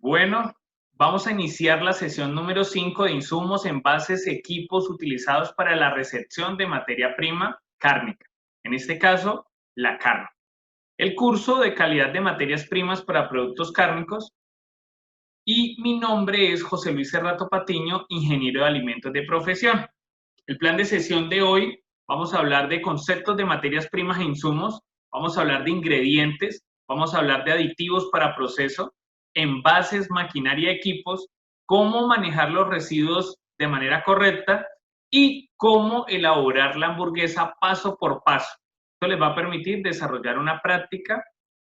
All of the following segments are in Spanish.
Bueno, vamos a iniciar la sesión número 5 de insumos, envases, equipos utilizados para la recepción de materia prima cárnica. En este caso, la carne. El curso de calidad de materias primas para productos cárnicos. Y mi nombre es José Luis Cerrato Patiño, ingeniero de alimentos de profesión. El plan de sesión de hoy, vamos a hablar de conceptos de materias primas e insumos, vamos a hablar de ingredientes, vamos a hablar de aditivos para proceso, envases, maquinaria, equipos, cómo manejar los residuos de manera correcta y cómo elaborar la hamburguesa paso por paso. Esto les va a permitir desarrollar una práctica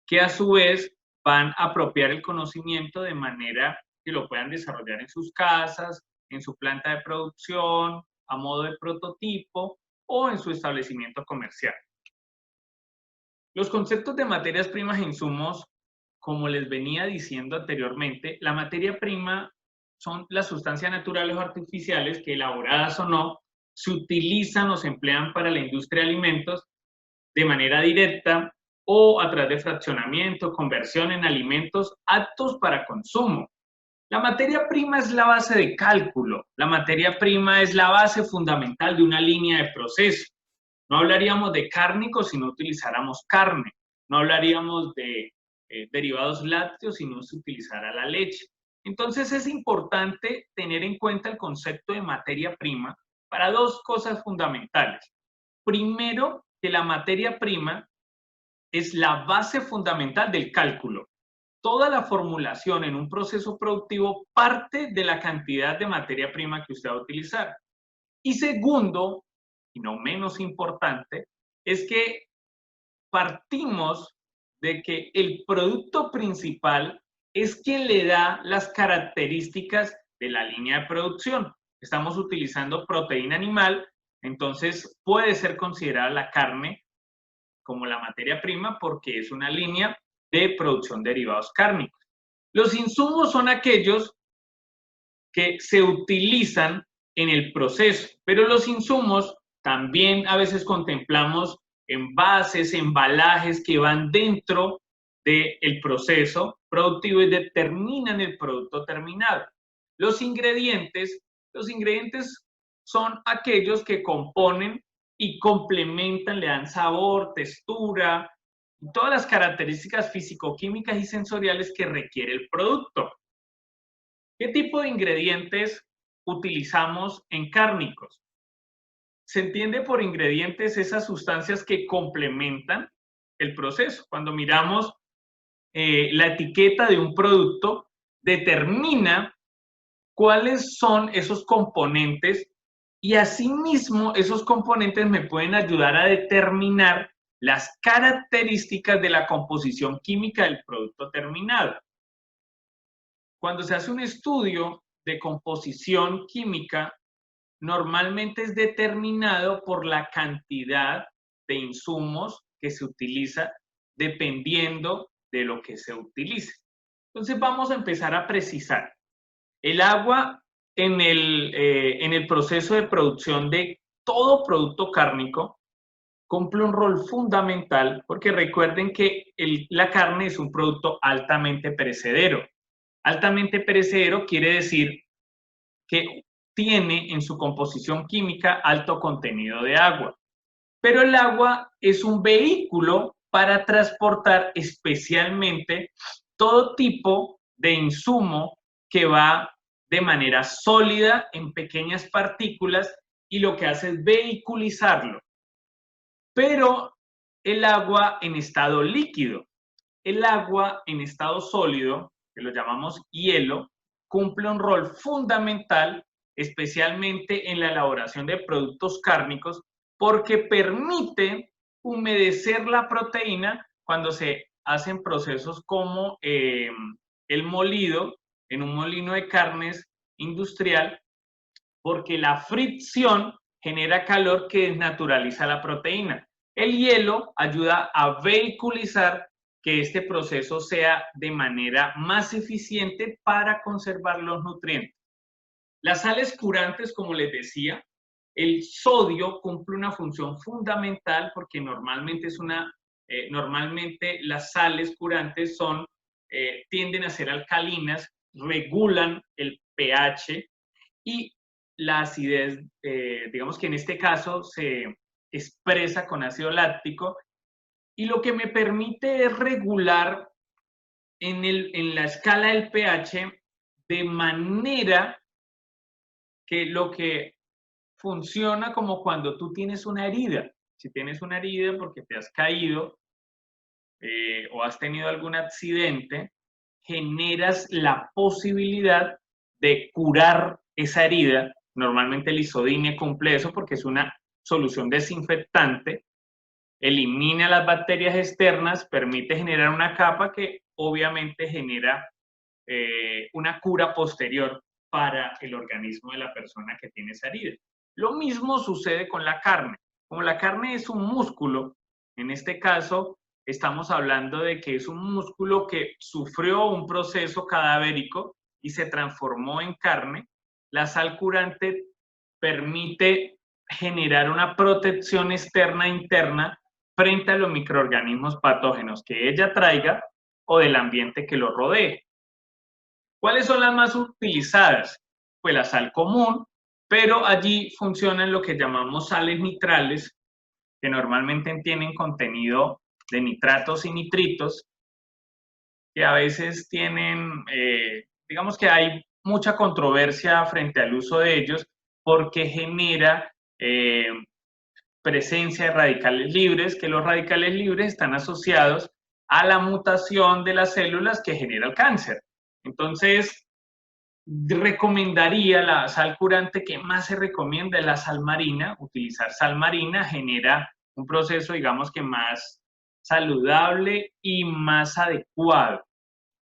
que a su vez van a apropiar el conocimiento de manera que lo puedan desarrollar en sus casas, en su planta de producción, a modo de prototipo o en su establecimiento comercial. Los conceptos de materias primas e insumos, como les venía diciendo anteriormente, la materia prima son las sustancias naturales o artificiales que, elaboradas o no, se utilizan o se emplean para la industria de alimentos de manera directa o a través de fraccionamiento, conversión en alimentos aptos para consumo. La materia prima es la base de cálculo, la materia prima es la base fundamental de una línea de proceso. No hablaríamos de cárnicos si no utilizáramos carne, no hablaríamos de derivados lácteos si no se utilizara la leche. Entonces es importante tener en cuenta el concepto de materia prima para dos cosas fundamentales. Primero, que la materia prima es la base fundamental del cálculo. Toda la formulación en un proceso productivo parte de la cantidad de materia prima que usted va a utilizar. Y segundo, y no menos importante, es que partimos de que el producto principal es quien le da las características de la línea de producción. Estamos utilizando proteína animal, entonces puede ser considerada la carne como la materia prima porque es una línea de producción de derivados cárnicos. Los insumos son aquellos que se utilizan en el proceso, pero los insumos también a veces contemplamos envases, embalajes que van dentro del proceso productivo y determinan el producto terminado. Los ingredientes son aquellos que componen y complementan, le dan sabor, textura, todas las características físico-químicas y sensoriales que requiere el producto. ¿Qué tipo de ingredientes utilizamos en cárnicos? Se entiende por ingredientes esas sustancias que complementan el proceso. Cuando miramos la etiqueta de un producto, determina cuáles son esos componentes y asimismo esos componentes me pueden ayudar a determinar las características de la composición química del producto terminado. Cuando se hace un estudio de composición química, normalmente es determinado por la cantidad de insumos que se utiliza dependiendo de lo que se utilice. Entonces vamos a empezar a precisar. El agua en el proceso de producción de todo producto cárnico cumple un rol fundamental porque recuerden que la carne es un producto altamente perecedero. Altamente perecedero quiere decir que tiene en su composición química alto contenido de agua. Pero el agua es un vehículo para transportar especialmente todo tipo de insumo que va de manera sólida en pequeñas partículas y lo que hace es vehiculizarlo. Pero el agua en estado líquido, el agua en estado sólido, que lo llamamos hielo, cumple un rol fundamental, especialmente en la elaboración de productos cárnicos, porque permite humedecer la proteína cuando se hacen procesos como el molido en un molino de carnes industrial, porque la fricción genera calor que desnaturaliza la proteína. El hielo ayuda a vehiculizar que este proceso sea de manera más eficiente para conservar los nutrientes. Las sales curantes, como les decía, el sodio cumple una función fundamental porque normalmente las sales curantes tienden a ser alcalinas regulan el pH y la acidez, digamos que en este caso se expresa con ácido láctico, y lo que me permite es regular en la escala del pH de manera que lo que funciona como cuando tú tienes una herida. Si tienes una herida porque te has caído o has tenido algún accidente, generas la posibilidad de curar esa herida. Normalmente el isodine cumple eso porque es una solución desinfectante, elimina las bacterias externas, permite generar una capa que obviamente genera una cura posterior para el organismo de la persona que tiene esa herida. Lo mismo sucede con la carne. Como la carne es un músculo, en este caso estamos hablando de que es un músculo que sufrió un proceso cadavérico y se transformó en carne, la sal curante permite generar una protección externa e interna frente a los microorganismos patógenos que ella traiga o del ambiente que lo rodee. ¿Cuáles son las más utilizadas? Pues la sal común, pero allí funcionan lo que llamamos sales nitrales, que normalmente tienen contenido de nitratos y nitritos, que a veces tienen, digamos que hay mucha controversia frente al uso de ellos porque genera presencia de radicales libres, que los radicales libres están asociados a la mutación de las células que genera el cáncer. Entonces, recomendaría la sal curante que más se recomienda es la sal marina. Utilizar sal marina genera un proceso, digamos que más saludable y más adecuado,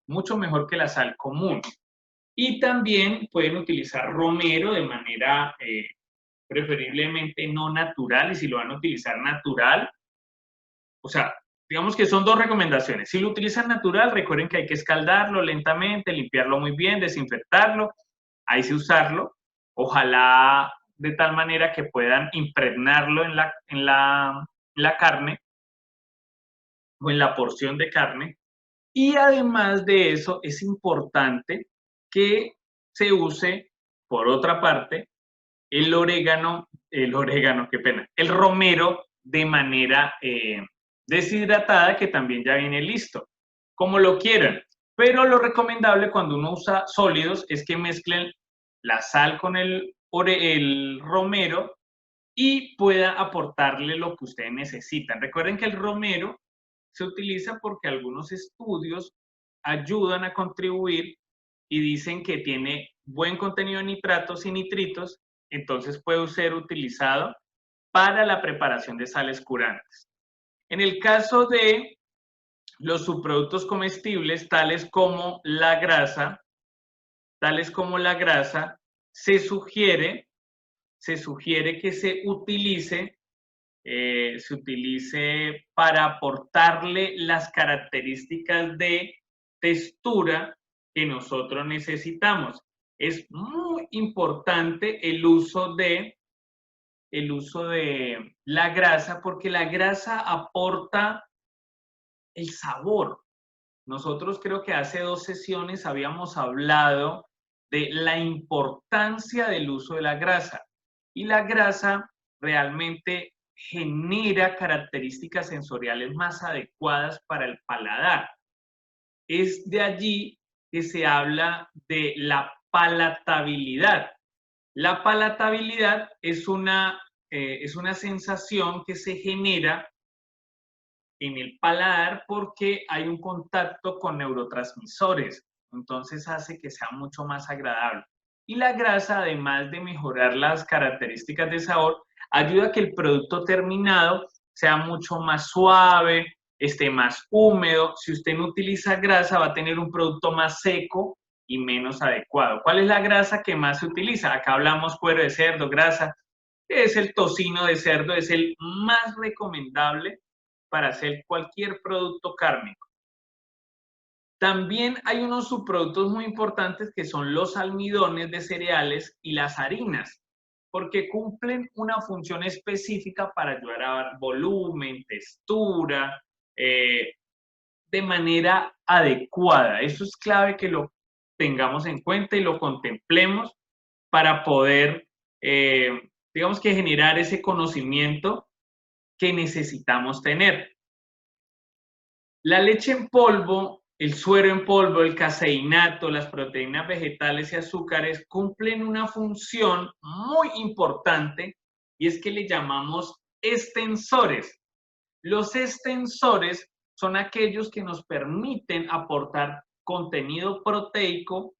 mucho mejor que la sal común. Y también pueden utilizar romero de manera preferiblemente no natural, y si lo van a utilizar natural, o sea, digamos que son dos recomendaciones. Si lo utilizan natural, recuerden que hay que escaldarlo lentamente, limpiarlo muy bien, desinfectarlo, ahí sí usarlo, ojalá de tal manera que puedan impregnarlo en la carne o en la porción de carne. Y además de eso, es importante que se use, por otra parte, qué pena, el romero de manera deshidratada, que también ya viene listo, como lo quieran. Pero lo recomendable cuando uno usa sólidos es que mezclen la sal con el romero y pueda aportarle lo que ustedes necesitan. Recuerden que el romero se utiliza porque algunos estudios ayudan a contribuir y dicen que tiene buen contenido de nitratos y nitritos, entonces puede ser utilizado para la preparación de sales curantes. En el caso de los subproductos comestibles, tales como la grasa, se sugiere que se utilice para aportarle las características de textura que nosotros necesitamos. Es muy importante el uso de la grasa, porque la grasa aporta el sabor. Nosotros creo que hace 2 sesiones habíamos hablado de la importancia del uso de la grasa. Y la grasa realmente genera características sensoriales más adecuadas para el paladar. Es de allí que se habla de la palatabilidad. La palatabilidad es una sensación que se genera en el paladar porque hay un contacto con neurotransmisores, entonces hace que sea mucho más agradable. Y la grasa, además de mejorar las características de sabor, ayuda a que el producto terminado sea mucho más suave, esté más húmedo. Si usted no utiliza grasa, va a tener un producto más seco y menos adecuado. ¿Cuál es la grasa que más se utiliza? Acá hablamos cuero de cerdo, grasa, es el tocino de cerdo, es el más recomendable para hacer cualquier producto cárnico. También hay unos subproductos muy importantes que son los almidones de cereales y las harinas, porque cumplen una función específica para ayudar a dar volumen, textura, de manera adecuada. Eso es clave que lo tengamos en cuenta y lo contemplemos para poder, digamos que generar ese conocimiento que necesitamos tener. La leche en polvo, el suero en polvo, el caseinato, las proteínas vegetales y azúcares cumplen una función muy importante y es que le llamamos extensores. Los extensores son aquellos que nos permiten aportar contenido proteico,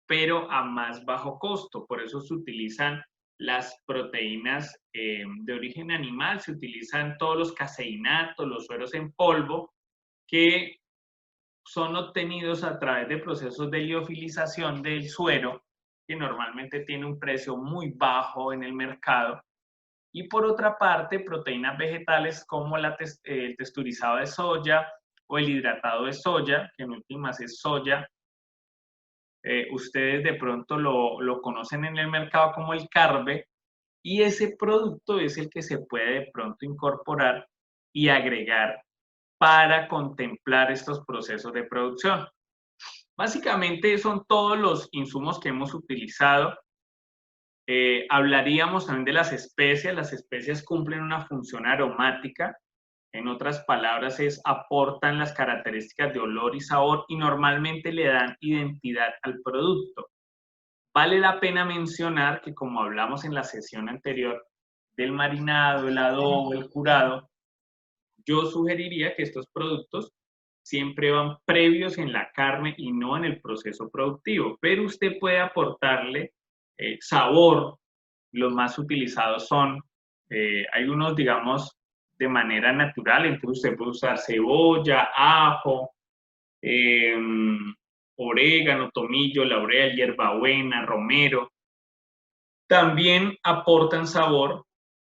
pero a más bajo costo. Por eso se utilizan las proteínas de origen animal, se utilizan todos los caseinatos, los sueros en polvo, que son obtenidos a través de procesos de liofilización del suero, que normalmente tiene un precio muy bajo en el mercado. Y por otra parte, proteínas vegetales como el texturizado de soya o el hidratado de soya, que en últimas es soya. Ustedes de pronto lo conocen en el mercado como el carbe, y ese producto es el que se puede de pronto incorporar y agregar para contemplar estos procesos de producción. Básicamente son todos los insumos que hemos utilizado. Hablaríamos también de las especias. Las especias cumplen una función aromática. En otras palabras, aportan las características de olor y sabor y normalmente le dan identidad al producto. Vale la pena mencionar que, como hablamos en la sesión anterior del marinado, el adobo, el curado, yo sugeriría que estos productos siempre van previos en la carne y no en el proceso productivo, pero usted puede aportarle sabor. Los más utilizados son, hay unos, digamos, de manera natural, entonces usted puede usar cebolla, ajo, orégano, tomillo, laurel, hierbabuena, romero. También aportan sabor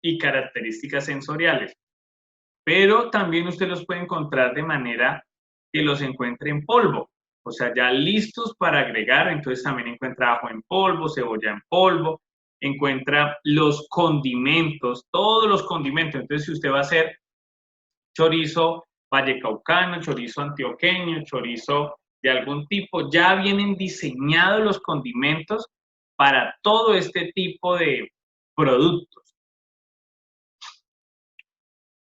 y características sensoriales, pero también usted los puede encontrar de manera que los encuentre en polvo, o sea, ya listos para agregar. Entonces también encuentra ajo en polvo, cebolla en polvo, encuentra los condimentos, todos los condimentos. Entonces, si usted va a hacer chorizo vallecaucano, chorizo antioqueño, chorizo de algún tipo, ya vienen diseñados los condimentos para todo este tipo de productos.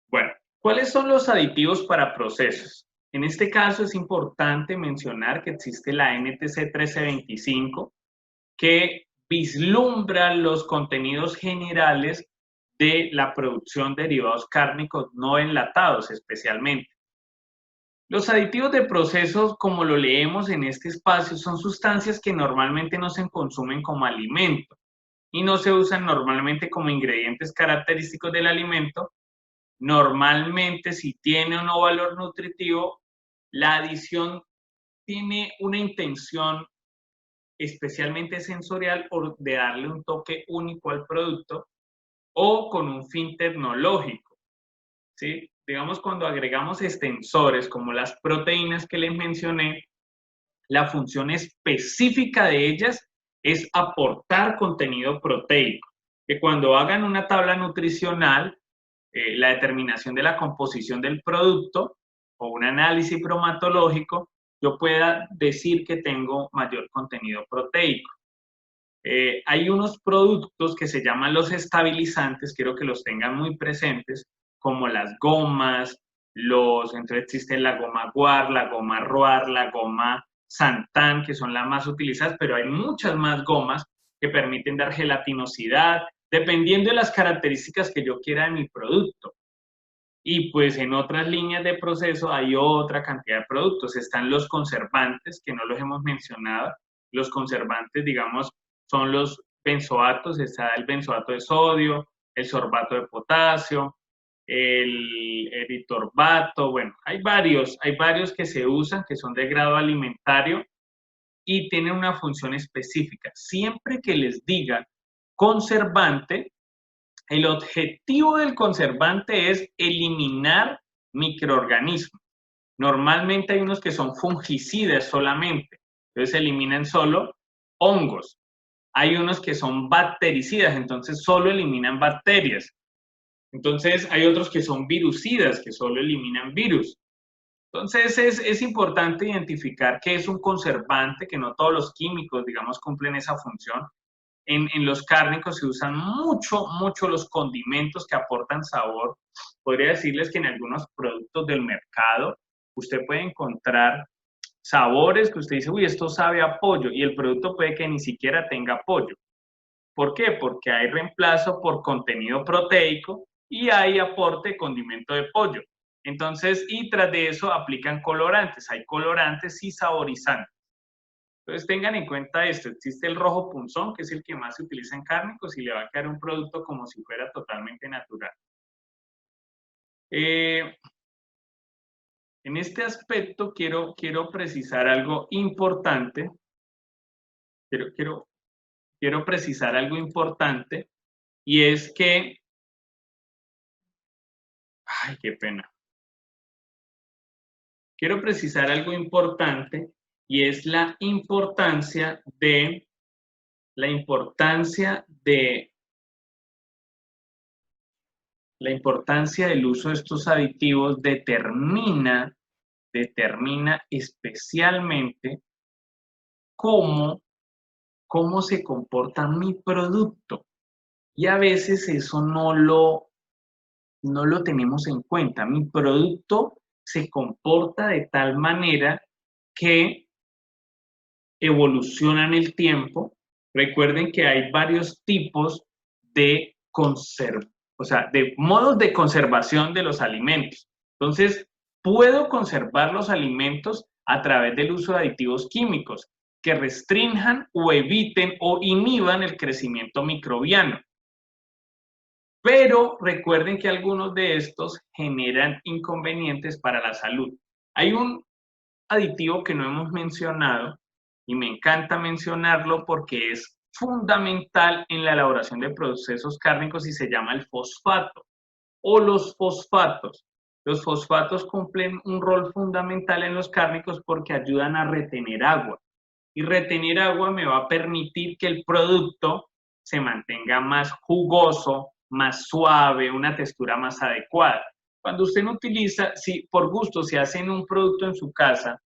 Bueno, ¿cuáles son los aditivos para procesos? En este caso es importante mencionar que existe la NTC 1325, que vislumbra los contenidos generales de la producción de derivados cárnicos no enlatados especialmente. Los aditivos de procesos, como lo leemos en este espacio, son sustancias que normalmente no se consumen como alimento y no se usan normalmente como ingredientes característicos del alimento. Normalmente, si tiene o no valor nutritivo, la adición tiene una intención especialmente sensorial o de darle un toque único al producto o con un fin tecnológico, ¿sí? Digamos, cuando agregamos extensores como las proteínas que les mencioné, la función específica de ellas es aportar contenido proteico, que cuando hagan una tabla nutricional, la determinación de la composición del producto o un análisis bromatológico, yo pueda decir que tengo mayor contenido proteico. Hay unos productos que se llaman los estabilizantes, quiero que los tengan muy presentes, como las gomas, entonces existe la goma guar, la goma roar, la goma santán, que son las más utilizadas, pero hay muchas más gomas que permiten dar gelatinosidad, dependiendo de las características que yo quiera de mi producto. Y pues en otras líneas de proceso hay otra cantidad de productos. Están los conservantes, que no los hemos mencionado. Los conservantes, digamos, son los benzoatos. Está el benzoato de sodio, el sorbato de potasio, el eritorbato. Bueno, hay varios que se usan, que son de grado alimentario y tienen una función específica. Siempre que les digan conservante, el objetivo del conservante es eliminar microorganismos. Normalmente hay unos que son fungicidas solamente, entonces eliminan solo hongos. Hay unos que son bactericidas, entonces solo eliminan bacterias. Entonces hay otros que son virucidas, que solo eliminan virus. Entonces es importante identificar qué es un conservante, que no todos los químicos, digamos, cumplen esa función. En los cárnicos se usan mucho los condimentos que aportan sabor. Podría decirles que en algunos productos del mercado usted puede encontrar sabores que usted dice, uy, esto sabe a pollo, y el producto puede que ni siquiera tenga pollo. ¿Por qué? Porque hay reemplazo por contenido proteico y hay aporte de condimento de pollo. Entonces, y tras de eso aplican colorantes. Hay colorantes y saborizantes. Entonces, tengan en cuenta esto. Existe el rojo punzón, que es el que más se utiliza en cárnicos y le va a quedar un producto como si fuera totalmente natural. En este aspecto quiero precisar algo importante. Quiero precisar algo importante, y es que, ay, qué pena. Quiero precisar algo importante, y es la importancia del uso de estos aditivos determina especialmente cómo se comporta mi producto. Y a veces eso no lo tenemos en cuenta. Mi producto se comporta de tal manera que evoluciona en el tiempo. Recuerden que hay varios tipos de de modos de conservación de los alimentos. Entonces, puedo conservar los alimentos a través del uso de aditivos químicos que restrinjan o eviten o inhiban el crecimiento microbiano. Pero recuerden que algunos de estos generan inconvenientes para la salud. Hay un aditivo que no hemos mencionado y me encanta mencionarlo porque es fundamental en la elaboración de procesos cárnicos y se llama el fosfato o los fosfatos. Los fosfatos cumplen un rol fundamental en los cárnicos porque ayudan a retener agua, y retener agua me va a permitir que el producto se mantenga más jugoso, más suave, una textura más adecuada. Cuando usted no utiliza, si por gusto se hacen un producto en su casa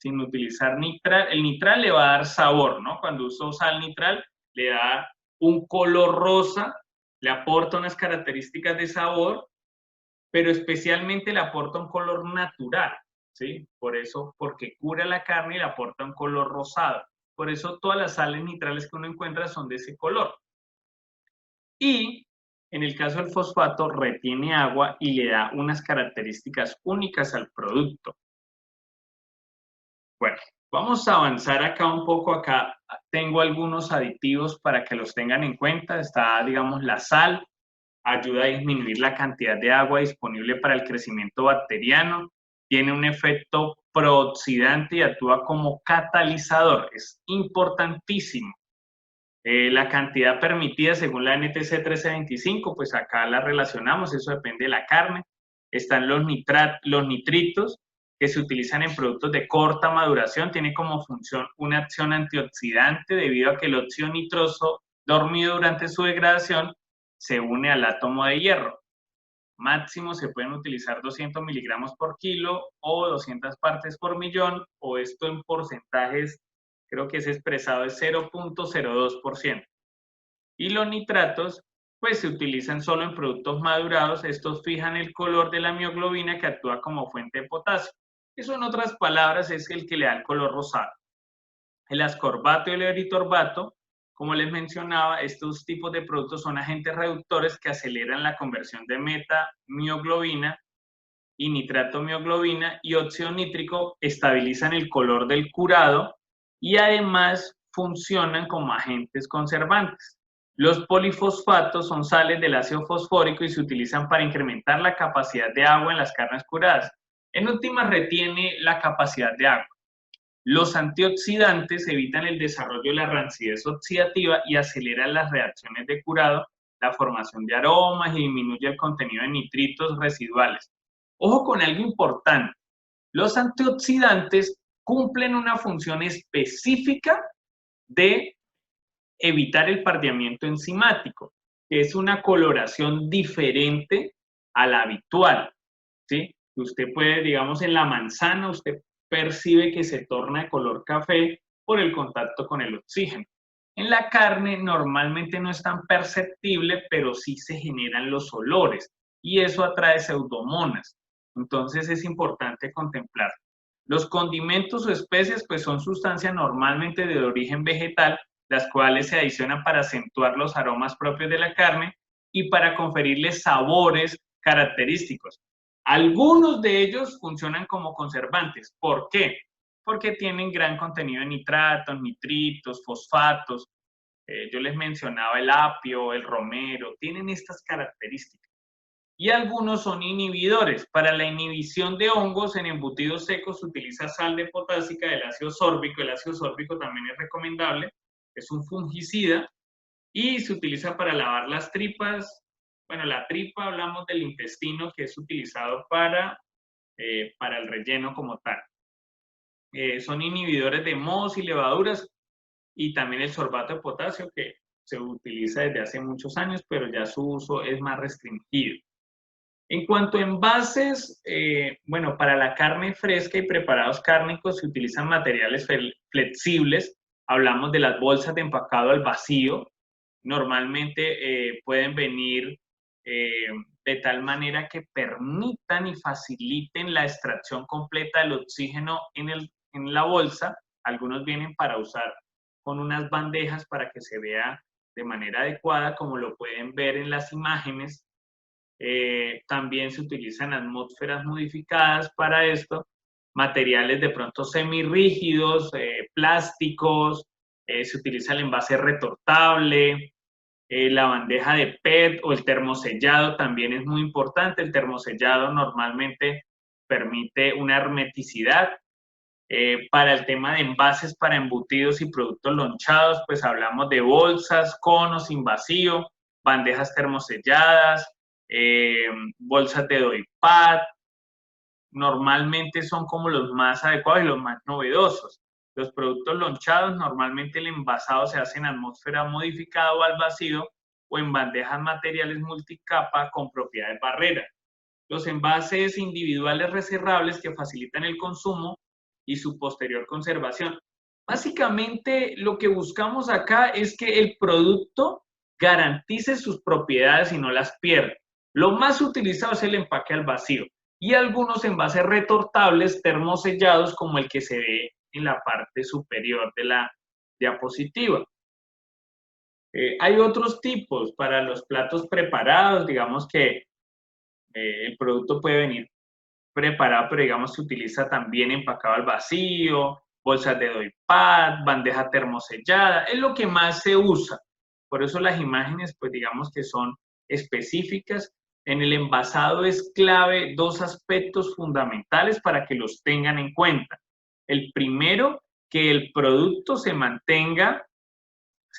sin utilizar nitral, el nitral le va a dar sabor, ¿no? Cuando usa sal nitral le da un color rosa, le aporta unas características de sabor, pero especialmente le aporta un color natural, ¿sí? Por eso, porque cura la carne y le aporta un color rosado. Por eso todas las sales nitrales que uno encuentra son de ese color. Y en el caso del fosfato retiene agua y le da unas características únicas al producto. Bueno, vamos a avanzar acá un poco. Acá tengo algunos aditivos para que los tengan en cuenta. Está, digamos, la sal. Ayuda a disminuir la cantidad de agua disponible para el crecimiento bacteriano. Tiene un efecto prooxidante y actúa como catalizador. Es importantísimo. La cantidad permitida según la NTC 1325, pues acá la relacionamos, eso depende de la carne. Están los nitritos, que se utilizan en productos de corta maduración. Tiene como función una acción antioxidante debido a que el óxido nitroso dormido durante su degradación se une al átomo de hierro. Máximo se pueden utilizar 200 miligramos por kilo o 200 partes por millón, o esto en porcentajes, creo que es expresado de 0.02%. Y los nitratos, pues se utilizan solo en productos madurados. Estos fijan el color de la mioglobina, que actúa como fuente de potasio. Eso, en otras palabras, es el que le da el color rosado. El ascorbato y el eritorbato, como les mencionaba, estos tipos de productos son agentes reductores que aceleran la conversión de metamioglobina y nitrato-mioglobina, y óxido nítrico estabilizan el color del curado y además funcionan como agentes conservantes. Los polifosfatos son sales del ácido fosfórico y se utilizan para incrementar la capacidad de agua en las carnes curadas. En última, retiene la capacidad de agua. Los antioxidantes evitan el desarrollo de la rancidez oxidativa y aceleran las reacciones de curado, la formación de aromas, y disminuye el contenido de nitritos residuales. Ojo con algo importante. Los antioxidantes cumplen una función específica de evitar el pardeamiento enzimático, que es una coloración diferente a la habitual, ¿sí? Usted puede, digamos, en la manzana, usted percibe que se torna de color café por el contacto con el oxígeno. En la carne normalmente no es tan perceptible, pero sí se generan los olores y eso atrae pseudomonas. Entonces es importante contemplar. Los condimentos o especies pues son sustancias normalmente de origen vegetal, las cuales se adicionan para acentuar los aromas propios de la carne y para conferirle sabores característicos. Algunos de ellos funcionan como conservantes. ¿Por qué? Porque tienen gran contenido de nitratos, nitritos, fosfatos. Yo les mencionaba el apio, el romero, tienen estas características. Y algunos son inhibidores. Para la inhibición de hongos en embutidos secos se utiliza sal de potásica del ácido sórbico. El ácido sórbico también es recomendable. Es un fungicida y se utiliza para lavar las tripas. Bueno, la tripa hablamos del intestino que es utilizado para el relleno como tal. Son inhibidores de mohos y levaduras y también el sorbato de potasio que se utiliza desde hace muchos años, pero ya su uso es más restringido. En cuanto a envases, bueno, para la carne fresca y preparados cárnicos se utilizan materiales flexibles. Hablamos de las bolsas de empacado al vacío. Normalmente pueden venir de tal manera que permitan y faciliten la extracción completa del oxígeno en la bolsa. Algunos vienen para usar con unas bandejas para que se vea de manera adecuada, como lo pueden ver en las imágenes. También se utilizan atmósferas modificadas para esto, materiales de pronto semirrígidos, plásticos, se utiliza el envase retortable, la bandeja de PET o el termosellado también es muy importante. El termosellado normalmente permite una hermeticidad. Para el tema de envases para embutidos y productos lonchados, pues hablamos de bolsas, conos sin vacío, bandejas termoselladas, bolsas de Doypad. Normalmente son como los más adecuados y los más novedosos. Los productos lonchados, normalmente el envasado se hace en atmósfera modificada o al vacío o en bandejas materiales multicapa con propiedades barreras. Los envases individuales reserrables que facilitan el consumo y su posterior conservación. Básicamente lo que buscamos acá es que el producto garantice sus propiedades y no las pierda. Lo más utilizado es el empaque al vacío y algunos envases retortables termosellados como el que se ve en la parte superior de la diapositiva. Hay otros tipos para los platos preparados, digamos que el producto puede venir preparado, pero digamos se utiliza también empacado al vacío, bolsas de Doypad, bandeja termosellada, es lo que más se usa. Por eso las imágenes, pues digamos que son específicas. En el envasado es clave dos aspectos fundamentales para que los tengan en cuenta. El primero, que el producto se mantenga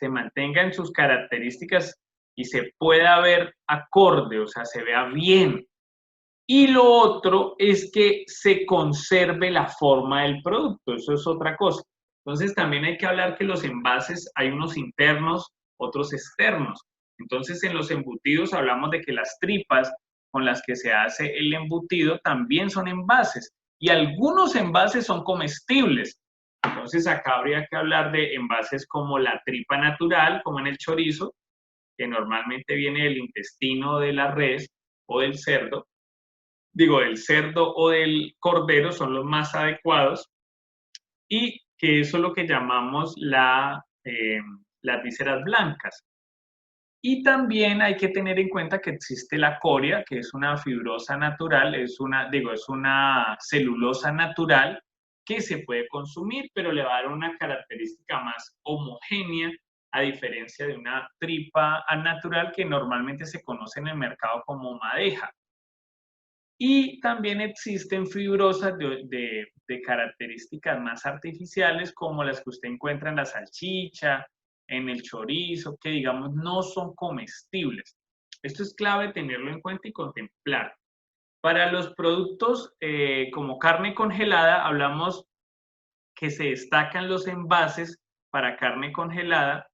en sus características y se pueda ver acorde, o sea, se vea bien. Y lo otro es que se conserve la forma del producto, eso es otra cosa. Entonces también hay que hablar que los envases hay unos internos, otros externos. Entonces en los embutidos hablamos de que las tripas con las que se hace el embutido también son envases y algunos envases son comestibles. Entonces acá habría que hablar de envases como la tripa natural, como en el chorizo, que normalmente viene del intestino de la res o del cerdo, del cerdo o del cordero son los más adecuados y que eso es lo que llamamos las vísceras blancas. Y también hay que tener en cuenta que existe la coria, que es una fibrosa natural, es una celulosa natural que se puede consumir, pero le va a dar una característica más homogénea, a diferencia de una tripa natural que normalmente se conoce en el mercado como madeja. Y también existen fibrosas de características más artificiales, como las que usted encuentra en la salchicha, en el chorizo, que digamos no son comestibles. Esto es clave tenerlo en cuenta y contemplar. Para los productos como carne congelada, hablamos que se destacan los envases para carne congelada.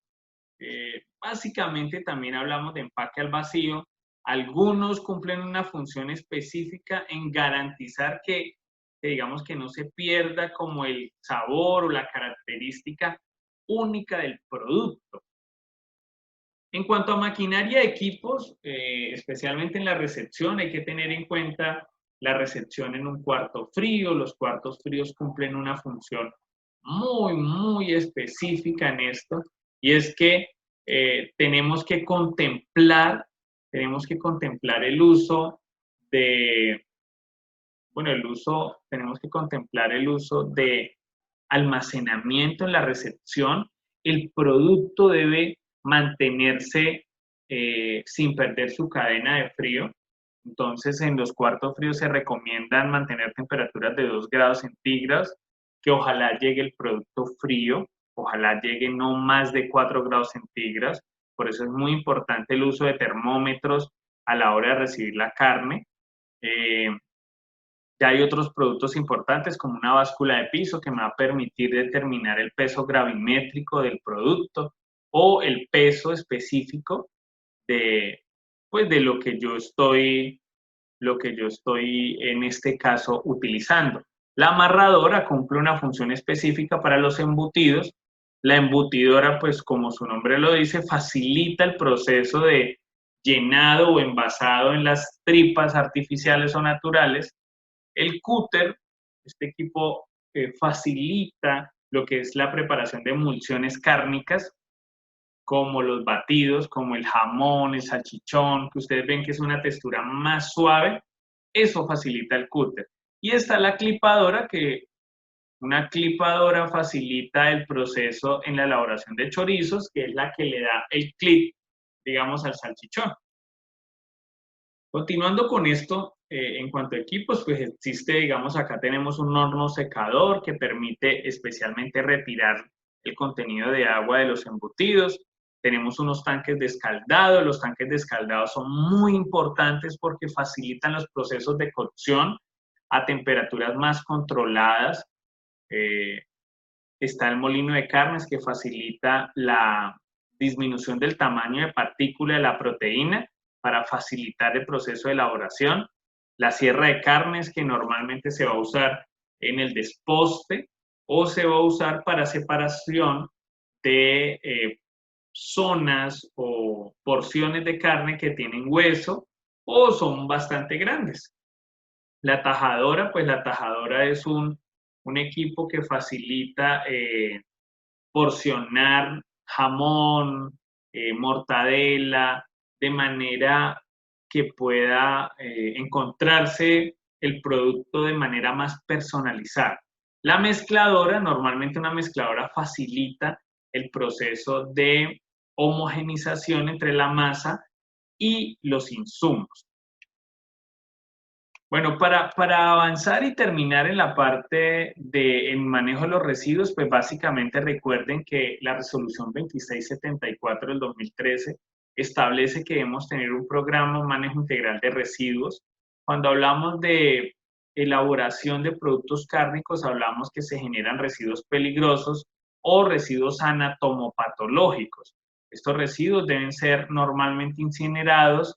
Básicamente también hablamos de empaque al vacío, Algunos cumplen una función específica en garantizar que digamos que no se pierda como el sabor o la característica única del producto. En cuanto a maquinaria y equipos, especialmente en la recepción, hay que tener en cuenta la recepción en un cuarto frío. Los cuartos fríos cumplen una función muy específica en esto, y es que tenemos que contemplar el uso de, bueno, tenemos que contemplar el uso de almacenamiento en la recepción. El producto debe mantenerse sin perder su cadena de frío. Entonces, en los cuartos fríos se recomiendan mantener temperaturas de 2 grados centígrados, que ojalá llegue el producto frío, ojalá llegue no más de 4 grados centígrados. Por eso es muy importante el uso de termómetros a la hora de recibir la carne. Ya hay otros productos importantes como una báscula de piso que me va a permitir determinar el peso gravimétrico del producto o el peso específico de, pues, de lo que yo estoy en este caso utilizando. La amarradora cumple una función específica para los embutidos. La embutidora, pues como su nombre lo dice, facilita el proceso de llenado o envasado en las tripas artificiales o naturales. El cúter, este equipo facilita lo que es la preparación de emulsiones cárnicas, como los batidos, como el jamón, el salchichón, que ustedes ven que es una textura más suave. Eso facilita el cúter. Y está la clipadora, que una clipadora facilita el proceso en la elaboración de chorizos, que es la que le da el clip, digamos, al salchichón. Continuando con esto, en cuanto a equipos, pues existe, digamos, acá tenemos un horno secador que permite especialmente retirar el contenido de agua de los embutidos. Tenemos unos tanques de escaldado. Los tanques de escaldado son muy importantes porque facilitan los procesos de cocción a temperaturas más controladas. Está el molino de carnes, que facilita la disminución del tamaño de partícula de la proteína para facilitar el proceso de elaboración. La sierra de carnes, que normalmente se va a usar en el desposte o se va a usar para separación de zonas o porciones de carne que tienen hueso o son bastante grandes. La tajadora, pues la tajadora es un equipo que facilita porcionar jamón, mortadela, de manera que pueda encontrarse el producto de manera más personalizada. La mezcladora, normalmente una mezcladora facilita el proceso de homogenización entre la masa y los insumos. Bueno, para avanzar y terminar en la parte del manejo de los residuos, pues básicamente recuerden que la resolución 2674 del 2013 establece que debemos tener un programa de manejo integral de residuos. Cuando hablamos de elaboración de productos cárnicos, hablamos que se generan residuos peligrosos o residuos anatomopatológicos. Estos residuos deben ser normalmente incinerados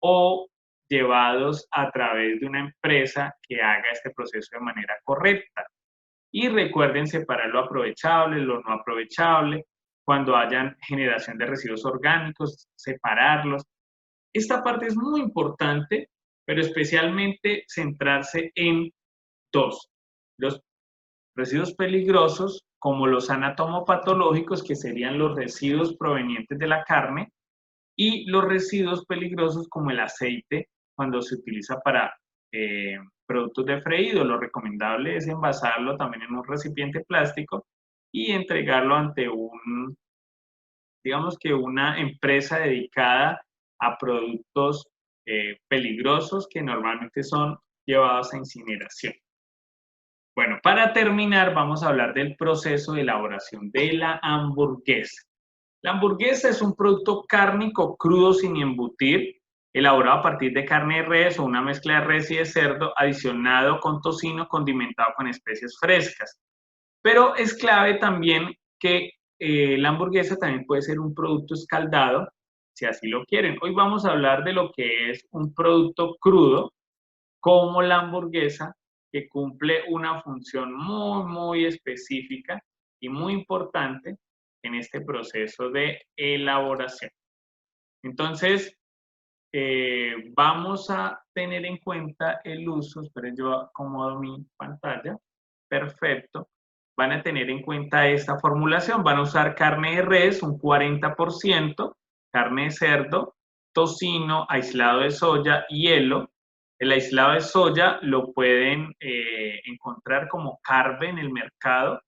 o llevados a través de una empresa que haga este proceso de manera correcta. Y recuerden separar lo aprovechable, lo no aprovechable. Cuando hayan generación de residuos orgánicos, separarlos. Esta parte es muy importante, pero especialmente centrarse en dos: los residuos peligrosos, como los anatomopatológicos, que serían los residuos provenientes de la carne, y los residuos peligrosos como el aceite cuando se utiliza para productos de freído. Lo recomendable es envasarlo también en un recipiente plástico y entregarlo ante digamos que una empresa dedicada a productos peligrosos que normalmente son llevados a incineración. Bueno, para terminar vamos a hablar del proceso de elaboración de la hamburguesa. La hamburguesa es un producto cárnico crudo sin embutir, elaborado a partir de carne de res o una mezcla de res y de cerdo, adicionado con tocino, condimentado con especias frescas. Pero es clave también que la hamburguesa también puede ser un producto escaldado si así lo quieren. Hoy vamos a hablar de lo que es un producto crudo, como la hamburguesa, que cumple una función muy específica y muy importante en este proceso de elaboración. Entonces, vamos a tener en cuenta el uso, esperen, yo acomodo mi pantalla, perfecto. Van a tener en cuenta esta formulación, van a usar carne de res, un 40%, carne de cerdo, tocino, aislado de soya, hielo. El aislado de soya lo pueden encontrar como Carve en el mercado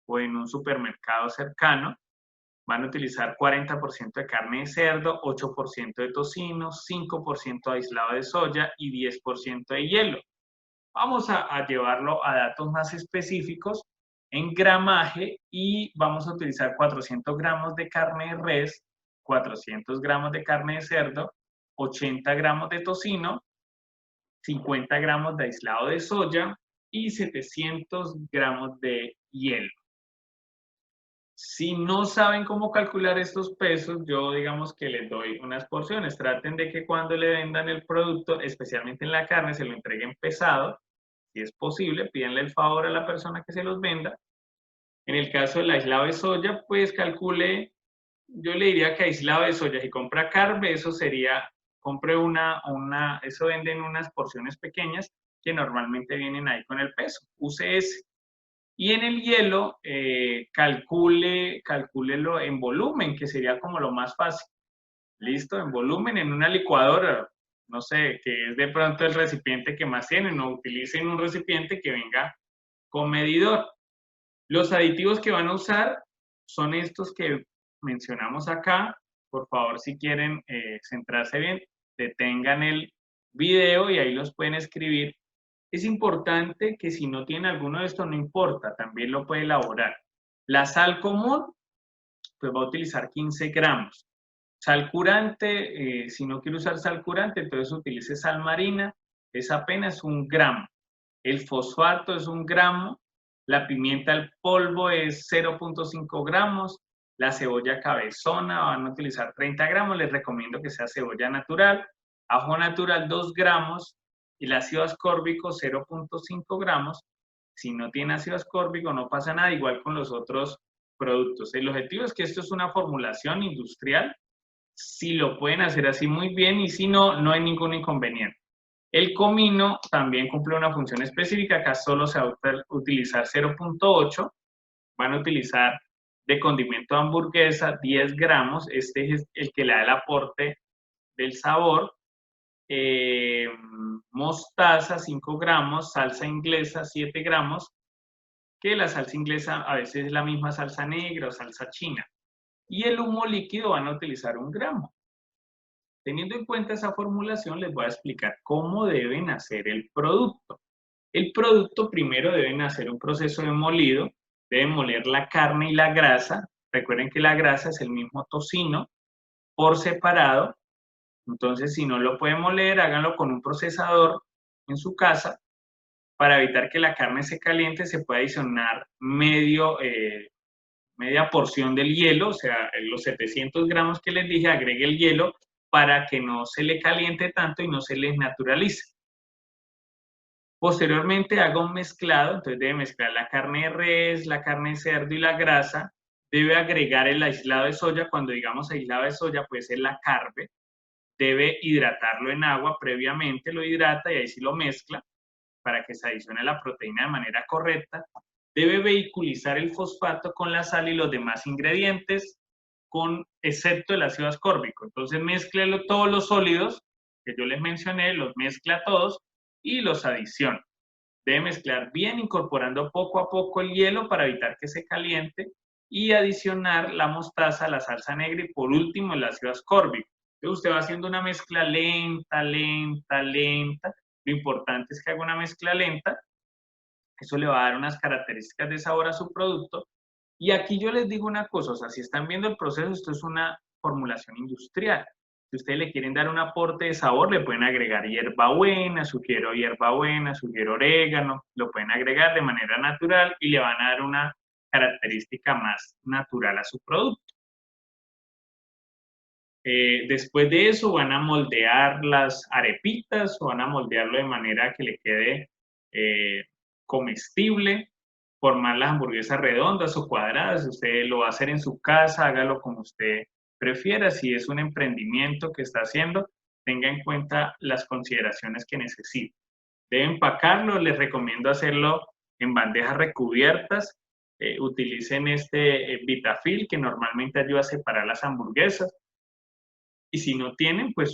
o en un supermercado cercano. Van a utilizar 40% de carne de cerdo, 8% de tocino, 5% de aislado de soya y 10% de hielo. Vamos a llevarlo a datos más específicos en gramaje y vamos a utilizar 400 gramos de carne de res, 400 gramos de carne de cerdo, 80 gramos de tocino, 50 gramos de aislado de soya y 700 gramos de hielo. Si no saben cómo calcular estos pesos, yo digamos que les doy unas porciones. Traten de que cuando le vendan el producto, especialmente en la carne, se lo entreguen pesado. Si es posible, pídanle el favor a la persona que se los venda. En el caso del aislado de soya, pues calcule, yo le diría que aislado de soya, si compra carne, eso sería, compre eso venden unas porciones pequeñas que normalmente vienen ahí con el peso. Use ese. Y en el hielo, calcúlelo en volumen, que sería como lo más fácil. Listo, en volumen, en una licuadora, no sé, que es de pronto el recipiente que más tienen, o utilicen un recipiente que venga con medidor. Los aditivos que van a usar son estos que mencionamos acá. Por favor, si quieren centrarse bien, detengan el video y ahí los pueden escribir. Es importante que si no tiene alguno de estos, no importa, también lo puede elaborar. La sal común, pues va a utilizar 15 gramos. Sal curante, si no quiere usar sal curante, entonces utilice sal marina, es apenas 1 gramo. El fosfato es 1 gramo. La pimienta al polvo es 0.5 gramos. La cebolla cabezona van a utilizar 30 gramos. Les recomiendo que sea cebolla natural. Ajo natural 2 gramos. Y el ácido ascórbico 0.5 gramos. Si no tiene ácido ascórbico no pasa nada, igual con los otros productos. El objetivo es que esto es una formulación industrial. Si lo pueden hacer así muy bien y si no, no hay ningún inconveniente. El comino también cumple una función específica, acá solo se va a utilizar 0.8, van a utilizar de condimento de hamburguesa 10 gramos, este es el que le da el aporte del sabor, mostaza 5 gramos, salsa inglesa 7 gramos, que la salsa inglesa a veces es la misma salsa negra o salsa china, y el humo líquido van a utilizar 1 gramo. Teniendo en cuenta esa formulación, les voy a explicar cómo deben hacer el producto. El producto primero deben hacer un proceso de molido, deben moler la carne y la grasa. Recuerden que la grasa es el mismo tocino por separado. Entonces, si no lo pueden moler, háganlo con un procesador en su casa. Para evitar que la carne se caliente, se puede adicionar media porción del hielo, o sea, los 700 gramos que les dije, agregue el hielo para que no se le caliente tanto y no se les naturalice. Posteriormente haga un mezclado, entonces debe mezclar la carne de res, la carne de cerdo y la grasa. Debe agregar el aislado de soya, cuando digamos aislado de soya puede ser la carne. Debe hidratarlo en agua previamente, lo hidrata y ahí sí lo mezcla para que se adicione la proteína de manera correcta. Debe vehiculizar el fosfato con la sal y los demás ingredientes, excepto el ácido ascórbico. Entonces mezclelo todos los sólidos que yo les mencioné, los mezcla todos y los adiciona. Debe mezclar bien incorporando poco a poco el hielo para evitar que se caliente y adicionar la mostaza, la salsa negra y por último el ácido ascórbico. Entonces usted va haciendo una mezcla lenta. Lo importante es que haga una mezcla lenta. Eso le va a dar unas características de sabor a su producto. Y aquí yo les digo una cosa, o sea, si están viendo el proceso, esto es una formulación industrial. Si ustedes le quieren dar un aporte de sabor, le pueden agregar hierbabuena, sugiero orégano, lo pueden agregar de manera natural y le van a dar una característica más natural a su producto. Después de eso van a moldear las arepitas o van a moldearlo de manera que le quede comestible, formar las hamburguesas redondas o cuadradas. Usted lo va a hacer en su casa, hágalo como usted prefiera. Si es un emprendimiento que está haciendo, tenga en cuenta las consideraciones que necesita. Debe empacarlo, les recomiendo hacerlo en bandejas recubiertas. Utilicen este Vitafil que normalmente ayuda a separar las hamburguesas. Y si no tienen, pues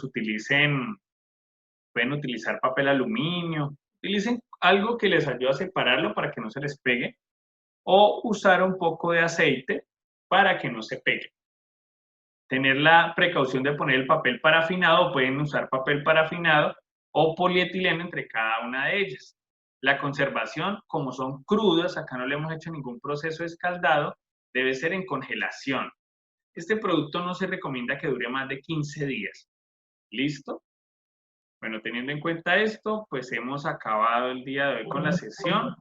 pueden utilizar papel aluminio, utilicen algo que les ayude a separarlo para que no se les pegue, o usar un poco de aceite para que no se pegue. Tener la precaución de poner el papel parafinado, pueden usar papel parafinado o polietileno entre cada una de ellas. La conservación, como son crudas, acá no le hemos hecho ningún proceso de escaldado, debe ser en congelación. Este producto no se recomienda que dure más de 15 días. ¿Listo? Bueno, teniendo en cuenta esto, pues hemos acabado el día de hoy con la sesión.